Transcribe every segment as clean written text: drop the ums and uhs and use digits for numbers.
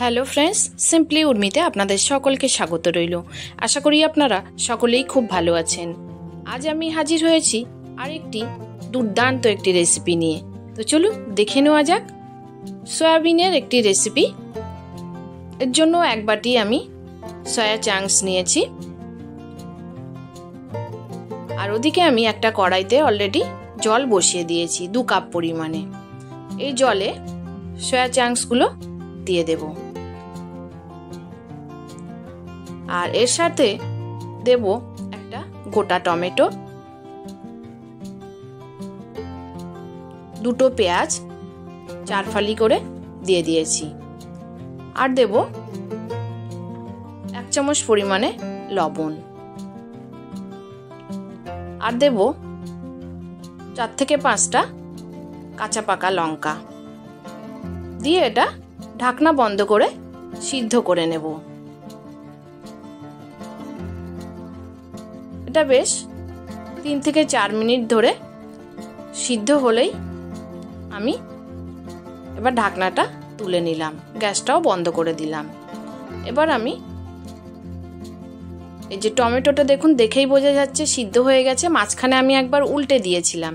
Hello friends, simply উর্মিতে আপনাদের সকলকে স্বাগত রইল। আশা করি আপনারা সকলেই খুব ভালো আছেন। আজ আমি হাজির হয়েছি আরেকটি দুর্দান্ত একটি রেসিপি নিয়ে। তো চলুন দেখে নেওয়া যাক। সয়াবিনের একটি রেসিপি। এর জন্য এক বাটি আমি সয়া চাংস নিয়েছি, আর ওদিকে আমি একটা কড়াইতে অলরেডি জল বসিয়ে দিয়েছি 2 কাপ পরিমাণে। এই জলে সয়া চাংসগুলো দিয়ে দেব, আর এর সাথে দেব একটা গোটা টমেটো, 2টো পেঁয়াজ 4 ফালি করে দিয়ে দিয়েছি, আর দেব 1 চামচ পরিমাণে লবণ, আর দেব 4 থেকে 5টা কাঁচা পাকা লঙ্কা দিয়ে এটা ঢাকনা বন্ধ করে সিদ্ধ করে নেব। এটা বেশ 3 থেকে 4 মিনিট ধরে সিদ্ধ হলেই আমি এবার ঢাকনাটা তুলে নিলাম, গ্যাসটাও বন্ধ করে দিলাম। এবার আমি এই যে টমেটোটা দেখুন, দেখেই বোঝা যাচ্ছে সিদ্ধ হয়ে গেছে। মাঝখানে আমি একবার উল্টে দিয়েছিলাম।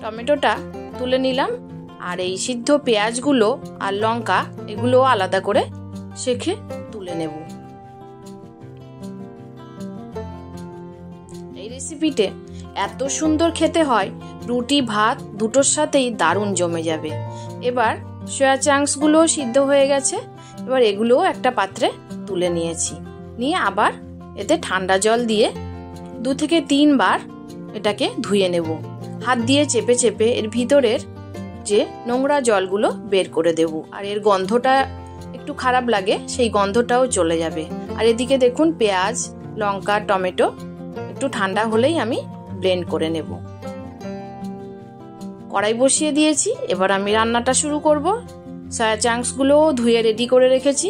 টমেটোটা তুলে নিলাম, আর এই সিদ্ধ পেঁয়াজগুলো আর লঙ্কা এগুলো আলাদা করে সেঁকে তুলে নেব। এই রেসিপিতে এত সুন্দর খেতে হয়, রুটি ভাত দুটোর সাথেই দারুণ জমে যাবে। এবার সয়া চাংসগুলো সিদ্ধ হয়ে গেছে, এবার এগুলোও একটা পাত্রে তুলে নিয়েছি। নিয়ে আবার এতে ঠান্ডা জল দিয়ে 2 থেকে 3 বার এটাকে ধুয়ে নেব। হাত দিয়ে চেপে চেপে এর ভিতরের যে নোংরা জলগুলো বের করে দেব, আর এর গন্ধটা একটু খারাপ লাগে, সেই গন্ধটাও চলে যাবে। আর এদিকে দেখুন পেঁয়াজ লঙ্কা টমেটো একটু ঠান্ডা হলেই আমি ব্লেন্ড করে নেব। কড়াই বসিয়ে দিয়েছি, এবার আমি রান্নাটা শুরু করব। সয়া চাংসগুলো ধুয়ে রেডি করে রেখেছি।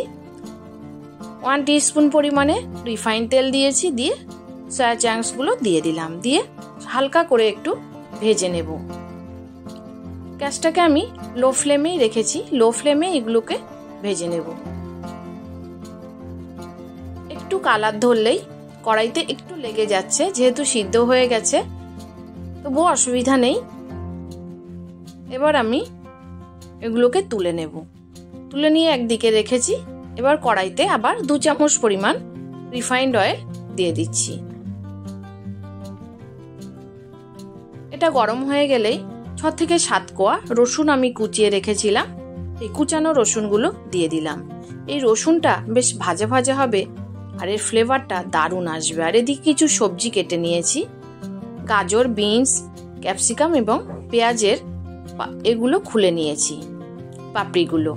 1 টিস্পুন পরিমাণে রিফাইন তেল দিয়েছি, দিয়ে সয়া চাংসগুলো দিয়ে দিলাম, দিয়ে হালকা করে একটু ভেজে নেব। গ্যাসটাকে আমি লো ফ্লেমেই রেখেছি, লো ফ্লেমে এগুলোকে ভেজে নেব। একটু কালার ধরলেই, কড়াইতে একটু লেগে যাচ্ছে যেহেতু সিদ্ধ হয়ে গেছে, তবুও অসুবিধা নেই। এবার আমি এগুলোকে তুলে নেব। তুলে নিয়ে একদিকে রেখেছি। এবার কড়াইতে আবার 2 চামচ পরিমাণ রিফাইন্ড অয়েল দিয়ে দিচ্ছি। এটা গরম হয়ে গেলেই 6 থেকে 7 কোয়া রসুন আমি কুচিয়ে রেখেছিলাম, এই কুচানো রসুনগুলো দিয়ে দিলাম। এই রসুনটা বেশ ভাজা ভাজা হবে, আর এর ফ্লেভারটা দারুণ আসবে। আর এদিকে কিছু সবজি কেটে নিয়েছি, গাজর বিনস ক্যাপসিকাম এবং পেঁয়াজের এগুলো খুলে নিয়েছি পাপড়িগুলো।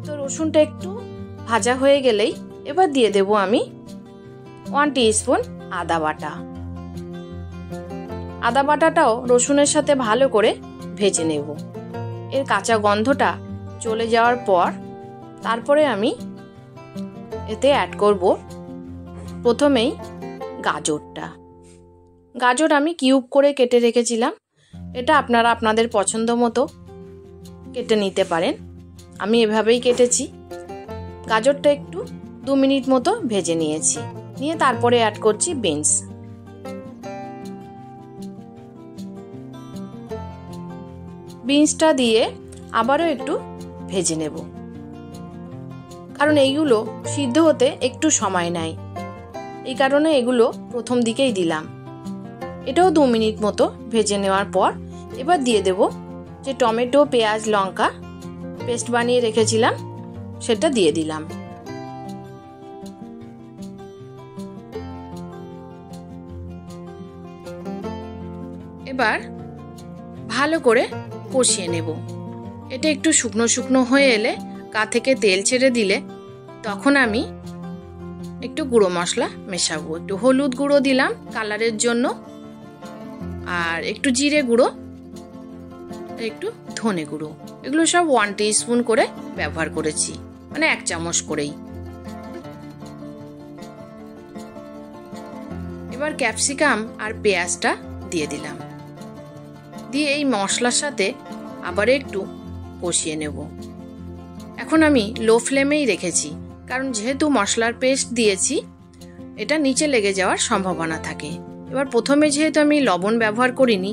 তো রসুনটা একটু ভাজা হয়ে গেলেই এবার দিয়ে দেব আমি 1 টিস্পুন আদা বাটা। আদা বাটাটাও রসুনের সাথে ভালো করে ভেজে নেব। এর কাঁচা গন্ধটা চলে যাওয়ার পর তারপরে আমি এতে অ্যাড করব প্রথমেই গাজরটা। গাজর আমি কিউব করে কেটে রেখেছিলাম, এটা আপনারা আপনাদের পছন্দ মতো কেটে নিতে পারেন। আমি এভাবেই কেটেছি। গাজরটা একটু 2 মিনিট মতো ভেজে নিয়েছি, নিয়ে তারপরে অ্যাড করছি বিনস। বিনসটা দিয়ে আবারও একটু ভেজে নেব, কারণ এইগুলো সিদ্ধ হতে একটু সময় নেয়, এই কারণে এগুলো প্রথম দিকেই দিলাম। এটাও 2 মিনিট মতো ভেজে নেওয়ার পর এবার দিয়ে দেব যে টমেটো পেঁয়াজ লঙ্কা পেস্ট বানিয়ে রেখেছিলাম সেটা দিয়ে দিলাম। এবার ভালো করে কষিয়ে নেব। এটা একটু শুকনো শুকনো হয়ে এলে, গা থেকে তেল ছেড়ে দিলে, তখন আমি একটু গুঁড়ো মশলা মেশাবো। একটু হলুদ গুঁড়ো দিলাম কালারের জন্য, আর একটু জিরে গুঁড়ো, একটু ধনে গুঁড়ো, এগুলো সব 1 টিস্পুন করে ব্যবহার করেছি, মানে 1 চামচ করেই। এবার ক্যাপসিকাম আর পেঁয়াজটা দিয়ে দিলাম, দিয়ে এই মশলার সাথে আবার একটু কষিয়ে নেব। এখন আমি লো ফ্লেমেই রেখেছি, কারণ যেহেতু মশলার পেস্ট দিয়েছি এটা নিচে লেগে যাওয়ার সম্ভাবনা থাকে। এবার প্রথমে যেহেতু আমি লবণ ব্যবহার করিনি,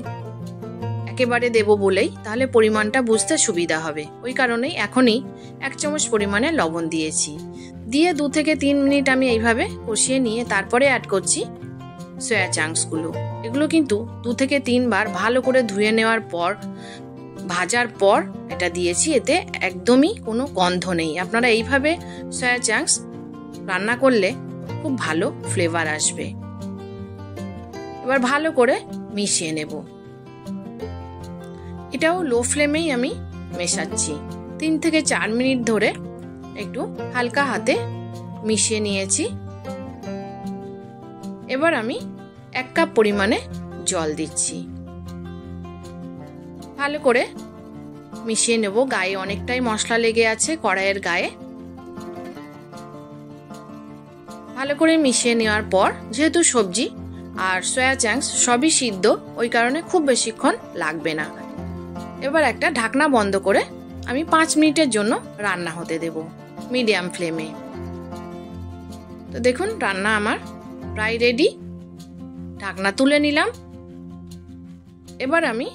একেবারে দেব বলেই, তাহলে পরিমাণটা বুঝতে সুবিধা হবে, ওই কারণেই এখনই 1 চামচ পরিমাণে লবণ দিয়েছি। দিয়ে 2 থেকে 3 মিনিট আমি এইভাবে কষিয়ে নিয়ে তারপরে অ্যাড করছি সয়া চাংসগুলো। এগুলো কিন্তু 2 থেকে 3 বার ভালো করে ধুয়ে নেওয়ার পর ভাজার পর এটা দিয়েছি, এতে একদমই কোনো গন্ধ নেই। আপনারা এইভাবে সয়া চাংস রান্না করলে খুব ভালো ফ্লেভার আসবে। এবার ভালো করে মিশিয়ে নেব। এটাও লো ফ্লেমেই আমি মেশাচ্ছি। 3 থেকে 4 মিনিট ধরে একটু হালকা হাতে মিশিয়ে নিয়েছি। এবার আমি 1 কাপ পরিমাণে জল দিচ্ছি। ভালো করে মিশিয়ে নেব। গায়ে অনেকটাই মশলা লেগে আছে কড়াইয়ের গায়ে। ভালো করে মিশিয়ে নেওয়ার পর, যেহেতু সবজি আর সয়া চাংস সবই সিদ্ধ, ওই কারণে খুব বেশিক্ষণ লাগবে না। এবার একটা ঢাকনা বন্ধ করে আমি 5 মিনিটের জন্য রান্না হতে দেব মিডিয়াম ফ্লেমে। তো দেখুন রান্না আমার প্রায় রেডি। ঢাকনা তুলে নিলাম। এবার আমি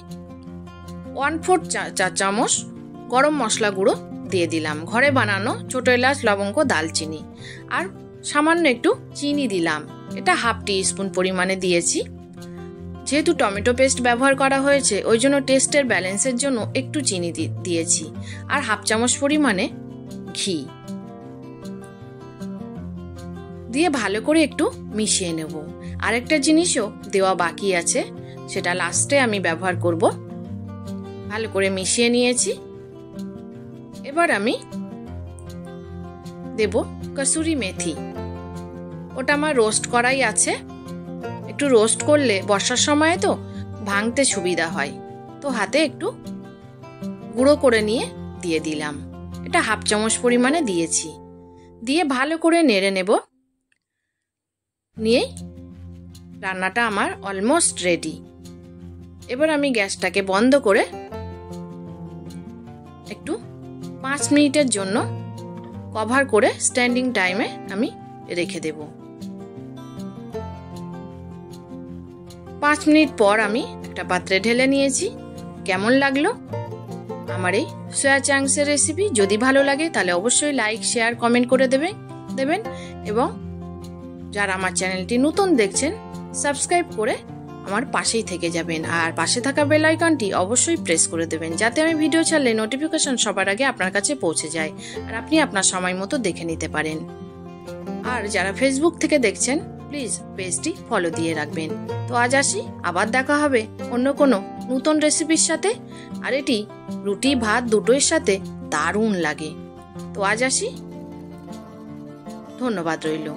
1/4 চা চামচ গরম মশলা গুঁড়ো দিয়ে দিলাম, ঘরে বানানো ছোট এলাচ, লবঙ্গ, দালচিনি, আর সামান্য একটু চিনি দিলাম। এটা 1/2 টিস্পুন পরিমাণে দিয়েছি। যেহেতু টমেটো পেস্ট ব্যবহার করা হয়েছে, ওই জন্য টেস্টের ব্যালেন্সের জন্য একটু চিনি দিয়েছি, আর 1/2 চামচ পরিমাণে ঘি দিয়ে ভালো করে একটু মিশিয়ে নেব। আরেকটা জিনিসও দেওয়া বাকি আছে, সেটা লাস্টে আমি ব্যবহার করব। ভালো করে মিশিয়ে নিয়েছি। এবার আমি দেব কসুরি মেথি। ওটা আমার রোস্ট করাই আছে। একটু রোস্ট করলে বর্ষার সময় তো ভাঙতে সুবিধা হয়, তো হাতে একটু গুঁড়ো করে নিয়ে দিয়ে দিলাম। এটা 1/2 চামচ পরিমাণে দিয়েছি। দিয়ে ভালো করে নেড়ে নেব। নিয়ে রান্নাটা আমার অলমোস্ট রেডি। এবার আমি গ্যাসটাকে বন্ধ করে একটু 5 মিনিটের জন্য কভার করে স্ট্যান্ডিং টাইমে আমি রেখে দেব। 5 মিনিট পর আমি একটা পাত্রে ঢেলে নিয়েছি। কেমন লাগলো আমার এই সয়া চাংসের রেসিপি? যদি ভালো লাগে তাহলে অবশ্যই লাইক, শেয়ার, কমেন্ট করে দেবেন এবং যারা আমার চ্যানেলটি নতুন দেখছেন সাবস্ক্রাইব করে আমার পাশেই থেকে যাবেন, আর পাশে থাকা বেল আইকনটি অবশ্যই প্রেস করে দেবেন, যাতে আমি ভিডিও ছাড়লে নোটিফিকেশন সবার আগে আপনার কাছে পৌঁছে যায় আর আপনি আপনার সময় মতো দেখে নিতে পারেন। আর যারা ফেসবুক থেকে দেখছেন প্লিজ পেজটি ফলো দিয়ে রাখবেন। তো আজ আসি, আবার দেখা হবে অন্য কোনো নতুন রেসিপির সাথে। আর এটি রুটি ভাত দুটোর সাথে দারুণ লাগে। তো আজ আসি, ধন্যবাদ রইল।